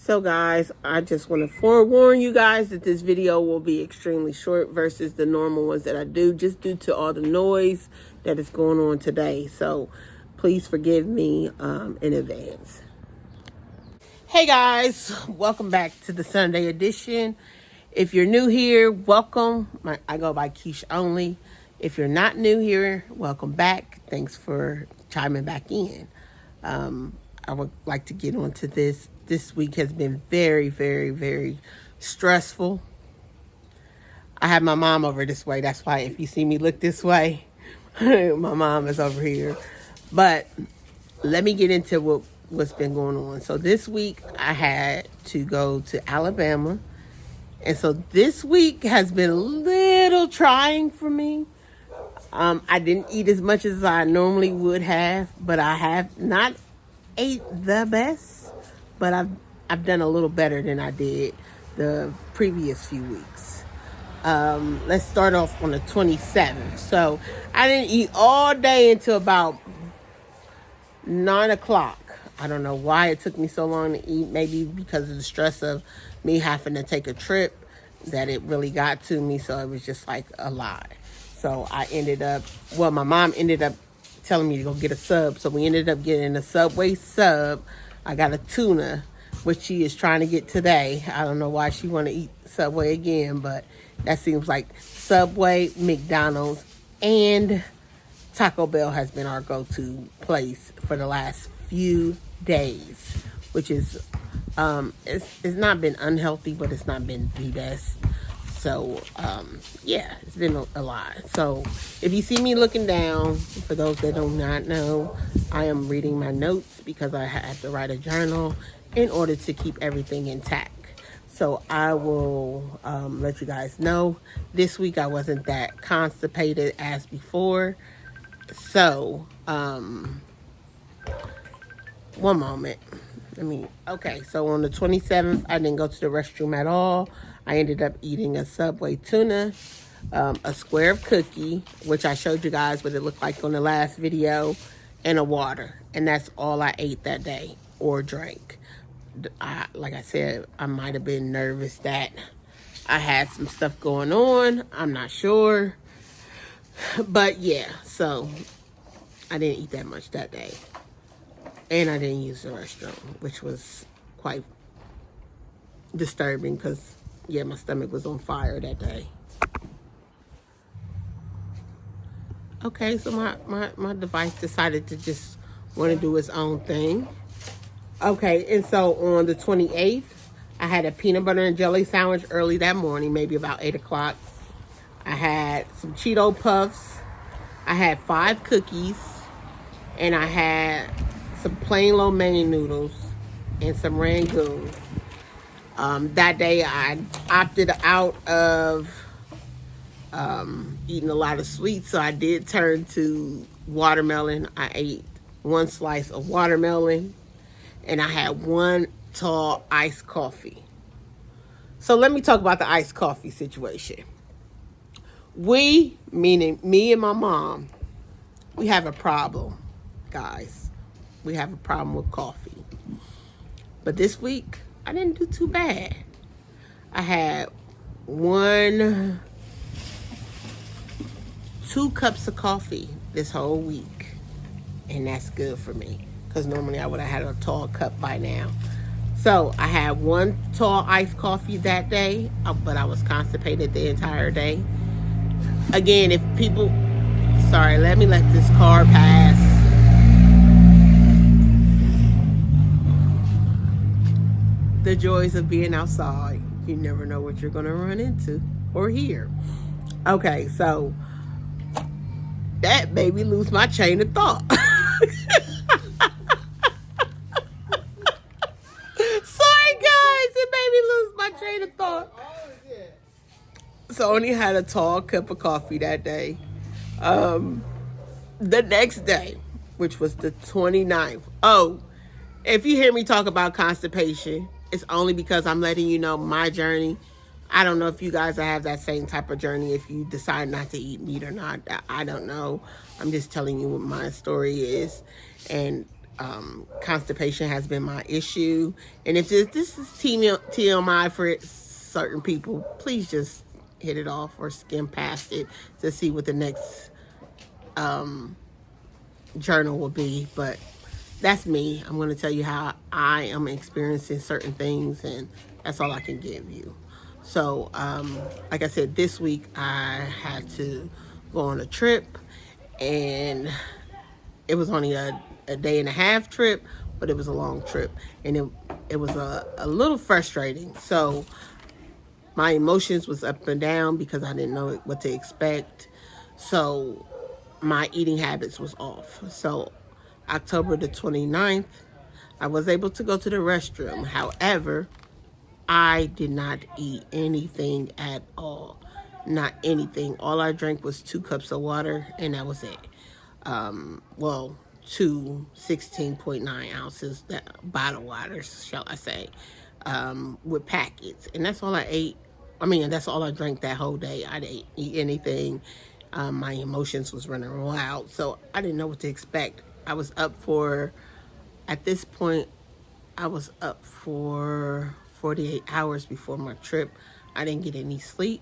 So guys, I just want to forewarn you guys that this video will be extremely short versus the normal ones that I do, just due to all the noise that is going on today. So please forgive me in advance. Hey guys, welcome back to the Sunday edition. If you're new here, welcome. I go by Keish only. If you're not new here, welcome back. Thanks for chiming back in. I would like to get on to this. This week has been very, very, very stressful. I have my mom over this way. That's why if you see me look this way, my mom is over here. But let me get into what's been going on. So this week I had to go to Alabama. And so this week has been a little trying for me. I didn't eat as much as I normally would have, but I have not ate the best, but I've done a little better than I did the previous few weeks. Let's start off on the 27th. So I didn't eat all day until about 9 o'clock. I don't know why it took me so long to eat. Maybe because of the stress of me having to take a trip that it really got to me. So it was just like a lot. So I ended up, my mom ended up telling me to go get a sub. So we ended up getting a Subway sub. I got a tuna, which she is trying to get today. I don't know why she want to eat Subway again, but that seems like Subway, McDonald's, and Taco Bell has been our go-to place for the last few days, which is, it's not been unhealthy, but it's not been the best. So, yeah, it's been a lot. So, if you see me looking down, for those that do not know, I am reading my notes because I have to write a journal in order to keep everything intact. So, I will let you guys know. This week, I wasn't that constipated as before. So, one moment. Okay, so on the 27th, I didn't go to the restroom at all. I ended up eating a Subway tuna, a square of cookie, which I showed you guys what it looked like on the last video, and a water. And that's all I ate that day or drank. Like I said, I might have been nervous that I had some stuff going on. I'm not sure. But yeah, so I didn't eat that much that day. And I didn't use the restroom, which was quite disturbing because, yeah, my stomach was on fire that day. Okay, so my device decided to just want to do its own thing. Okay, and so on the 28th, I had a peanut butter and jelly sandwich early that morning, maybe about 8 o'clock. I had some Cheeto Puffs. I had 5 cookies. And I had some plain lo mein noodles and some Rangoon. That day I opted out of eating a lot of sweets, so I did turn to watermelon. I ate 1 slice of watermelon, and I had 1 tall iced coffee. So let me talk about the iced coffee situation. We, meaning me and my mom, we have a problem, guys. We have a problem with coffee. But this week, I didn't do too bad. I had 2 cups of coffee this whole week. And that's good for me. Because normally I would have had a tall cup by now. So I had 1 tall iced coffee that day. But I was constipated the entire day. Again, if people... Sorry, let me let this car pass. The joys of being outside. You never know what you're going to run into or hear. Okay, so that made me lose my chain of thought. Sorry, guys. It made me lose my train of thought. So I only had a tall cup of coffee that day. The next day, which was the 29th. Oh, if you hear me talk about constipation, it's only because I'm letting you know my journey. I don't know if you guys have that same type of journey, if you decide not to eat meat or not. I don't know. I'm just telling you what my story is. And Constipation has been my issue. And if this is TMI for certain people, please just hit it off or skim past it to see what the next journal will be. But that's me. I'm going to tell you how I am experiencing certain things, and that's all I can give you. So, like I said, this week I had to go on a trip, and it was only a day and a half trip, but it was a long trip, and it was a little frustrating. So my emotions was up and down because I didn't know what to expect. So my eating habits was off. So October the 29th, I was able to go to the restroom. However, I did not eat anything at all. Not anything. All I drank was 2 cups of water, and that was it. Well, 2 16.9 ounces bottled waters, shall I say, with packets. And that's all I ate. I mean, that's all I drank that whole day. I didn't eat anything. My emotions was running wild, so I didn't know what to expect. I was up for, at this point, I was up for 48 hours before my trip. I didn't get any sleep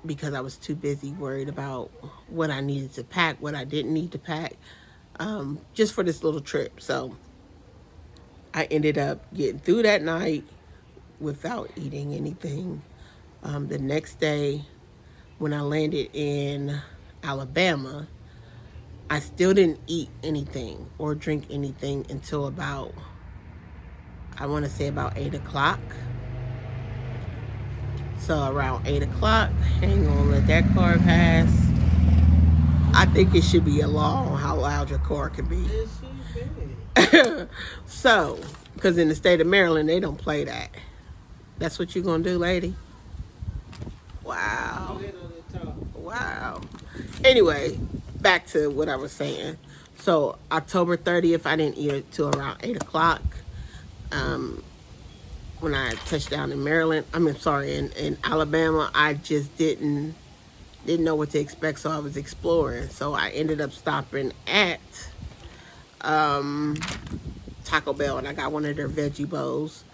because I was too busy worried about what I needed to pack, what I didn't need to pack, just for this little trip. So I ended up getting through that night without eating anything. The next day, when I landed in Alabama, I still didn't eat anything or drink anything until about, I want to say about 8 o'clock. So around 8 o'clock, hang on, let that car pass. I think it should be a law on how loud your car can be. So, because in the state of Maryland, they don't play that. That's what you're going to do, lady? Wow. Wow. Anyway, back to what I was saying. So October 30th, I didn't eat it till around 8 o'clock. When I touched down in Maryland, in Alabama, I just didn't know what to expect, so I was exploring. So I ended up stopping at Taco Bell, and I got one of their veggie bowls.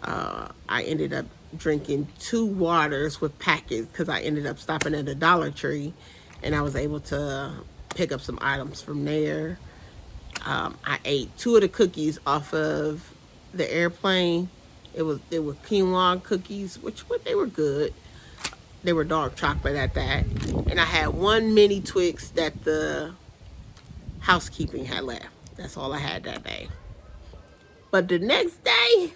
I ended up drinking 2 waters with packets because I ended up stopping at a Dollar Tree, and I was able to pick up some items from there. I ate 2 of the cookies off of the airplane. They were quinoa cookies, which they were good. They were dark chocolate at that. And I had 1 mini Twix that the housekeeping had left. That's all I had that day. But the next day,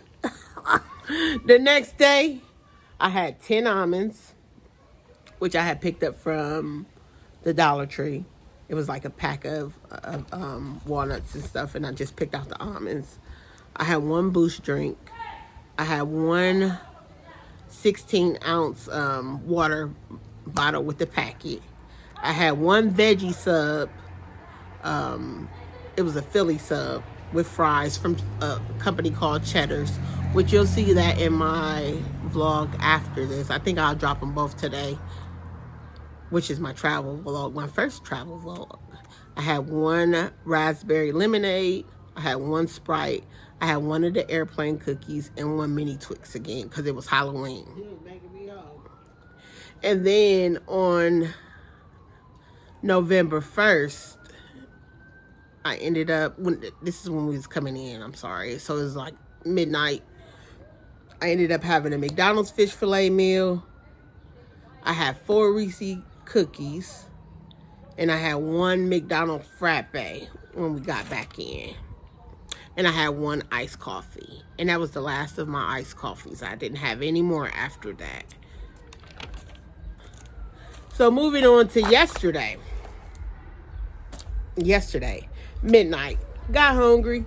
I had 10 almonds, which I had picked up from the Dollar Tree. It was like a pack of walnuts and stuff, and I just picked out the almonds. I had 1 Boost drink. I had 1 16-ounce water bottle with the packet. I had 1 veggie sub. It was a Philly sub with fries from a company called Cheddar's, which you'll see that in my vlog after this. I think I'll drop them both today, which is my travel vlog, my first travel vlog. I had 1 raspberry lemonade. I had 1 Sprite. I had 1 of the airplane cookies and 1 mini Twix again because it was Halloween. And then on November 1st, I ended up, this is when we was coming in, I'm sorry. So it was like midnight. I ended up having a McDonald's fish fillet meal. I had 4 Reese cookies. And I had 1 McDonald's frappe when we got back in. And I had 1 iced coffee. And that was the last of my iced coffees. I didn't have any more after that. So moving on to yesterday. Midnight. Got hungry.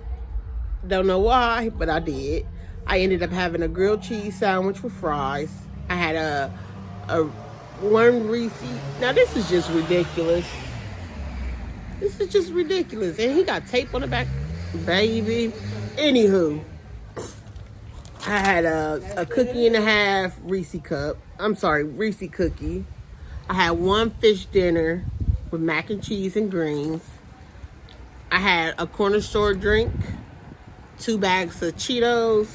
Don't know why, but I did. I ended up having a grilled cheese sandwich with fries. I had a 1 Reese. Now this is just ridiculous. And he got tape on the back. Baby. Anywho, I had a cookie and a half Reese cookie. I had 1 fish dinner with mac and cheese and greens. I had a corner store drink, 2 bags of Cheetos,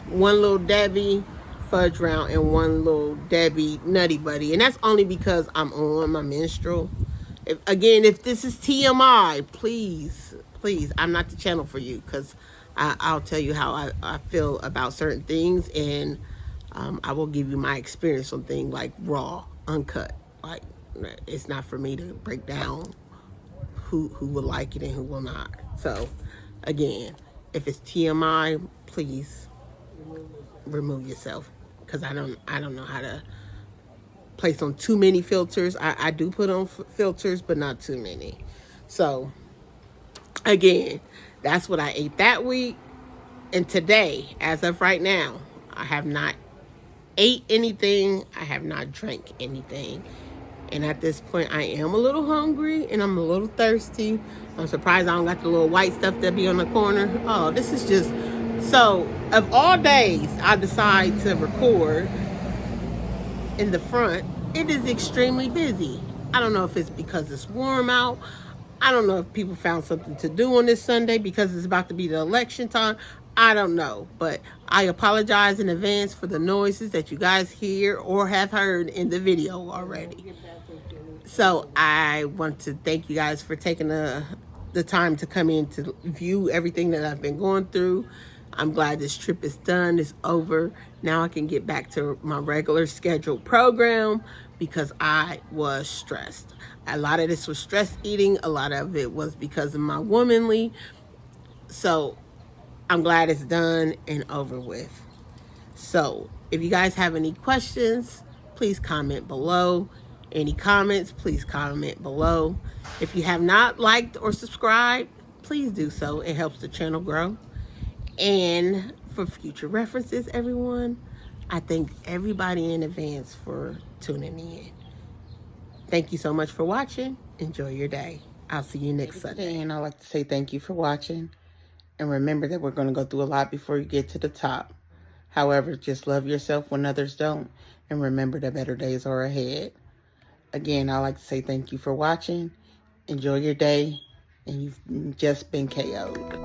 1 Little Debbie fudge round, and 1 Little Debbie Nutty Buddy. And that's only because I'm on my menstrual. If this is TMI, please, I'm not the channel for you, because I'll tell you how I feel about certain things, and I will give you my experience on things like raw, uncut. Like, it's not for me to break down who will like it and who will not. So, again, if it's TMI, please remove yourself, because I don't know how to place on too many filters. I do put on filters, but not too many. So, again, that's what I ate that week. And today, as of right now, I have not ate anything. I have not drank anything. And at this point, I am a little hungry and I'm a little thirsty. I'm surprised I don't got the little white stuff that be on the corner. Oh, this is just... So, of all days, I decide to record in the front. It is extremely busy. I don't know if it's because it's warm out. I don't know if people found something to do on this Sunday because it's about to be the election time. I don't know, but I apologize in advance for the noises that you guys hear or have heard in the video already. So I want to thank you guys for taking the time to come in to view everything that I've been going through. I'm glad this trip is done, it's over. Now I can get back to my regular scheduled program because I was stressed. A lot of this was stress eating. A lot of it was because of my womanly. So I'm glad it's done and over with. So if you guys have any questions, please comment below. Any comments, please comment below. If you have not liked or subscribed, please do so. It helps the channel grow. And for future references, everyone, I thank everybody in advance for tuning in. Thank you so much for watching. Enjoy your day. I'll see you next Sunday. And I'd like to say thank you for watching. And remember that we're going to go through a lot before you get to the top. However, just love yourself when others don't. And remember that better days are ahead. Again, I'd like to say thank you for watching. Enjoy your day. And you've just been KO'd.